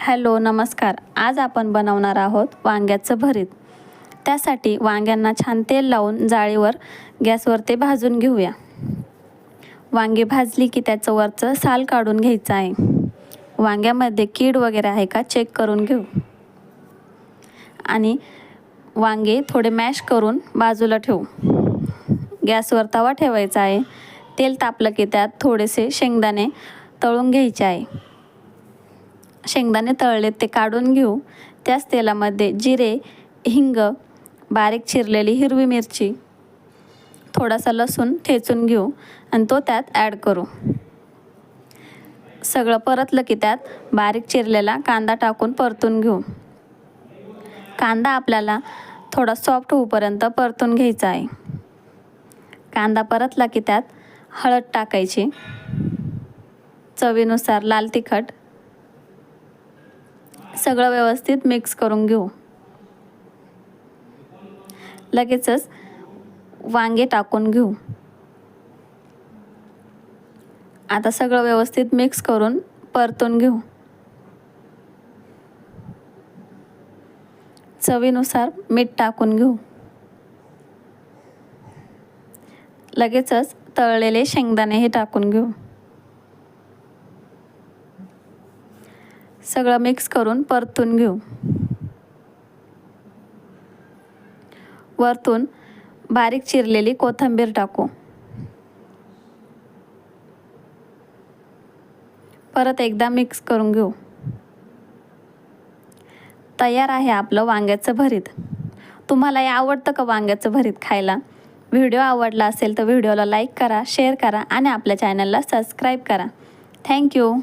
Hello नमस्कार. आज आपण बनवणार आहोत वांग्याचं भरीत. त्यासाठी वांग्यांना छान तेल लावून जाळीवर गॅसवर ते भाजून घेऊया. वांगी भाजली की त्याचं वरचं साल काढून घ्यायचं आहे. वांग्यामध्ये कीड वगैरे आहे का चेक करून घेऊ. आणि वांगे थोडे मॅश करून बाजूला ठेवू. गॅसवर तवा ठेवायचा आहे. तेल तापलं की त्यात थोडेसे शेंगदाणे तळून घ्यायचे आहे. शेंगदाणे तळले ते काढून घेऊ. त्याच तेलामध्ये जिरे, हिंग, बारीक चिरलेली हिरवी मिरची, थोडासा लसूण ठेचून घेऊ आणि तो त्यात ॲड करू. सगळं परतलं की त्यात बारीक चिरलेला कांदा टाकून परतून घेऊ. कांदा आपल्याला थोडा सॉफ्ट होईपर्यंत परतून घ्यायचा आहे. कांदा परतला की त्यात हळद टाकायची, चवीनुसार लाल तिखट, सगळं व्यवस्थित मिक्स करून घेऊ. लगेचच वांगे टाकून घेऊ. आता सगळं व्यवस्थित मिक्स करून परतून घेऊ. चवीनुसार मीठ टाकून घेऊ. लगेचच तळलेले शेंगदाणे हे टाकून घेऊ. सगळं मिक्स करून परतून घेऊ. वरतून बारीक चिरलेली कोथिंबीर टाकू. परत एकदा मिक्स करून घेऊ. तयार आहे आपलं वांग्याचं भरीत. तुम्हाला हे आवडतं का वांग्याचं भरीत खायला? व्हिडिओ आवडला असेल तर व्हिडिओला लाईक करा, शेअर करा आणि आपल्या चॅनलला सबस्क्राईब करा. थँक्यू.